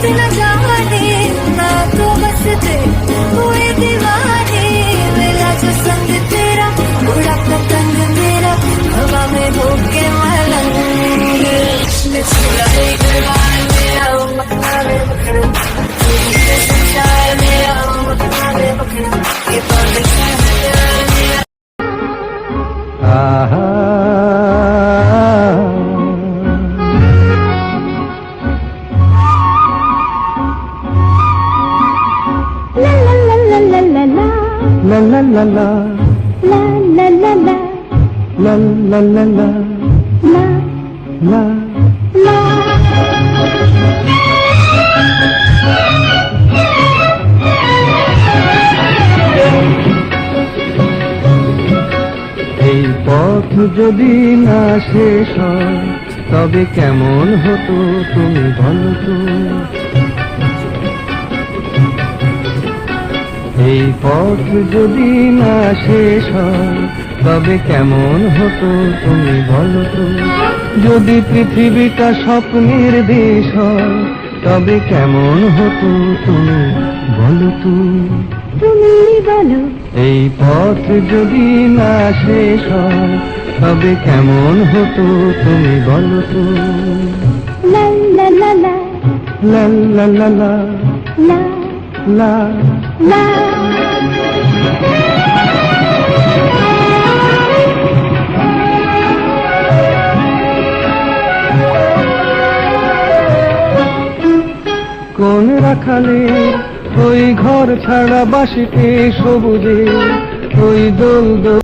इतना जाने मैं तो बस तेरे हुए दीवाने, मिला जो संग तेरा उड़ा पतंग मेरा हवा में होके मलंग, छुड़ा एक बार मेरा मखना में मखना, संसार मेरा मखना में मखना, ये पागल मेरा La la la la, la la la la, la la la la, la la la. এই পথ যদি না শেষ হয় তবে কেমন হতো তুমি বলো তো। এই পথ যদি না শেষ হয় তবে কেমন হতো তুমি বলো তো। যদি পৃথিবীটা স্বপ্নের দেশ হয় তবে কেমন হতো তুমি বলো তো। তুমি বলো এই পথ যদি না শেষ হয় তবে কেমন হতো তুমি বলো তো। লা লা লা লা, লা লা লা লা, লা লা লা। কোন রাখালে ওই ঘর ছাড়া বাসিতে সবুজে ওই দোল দোল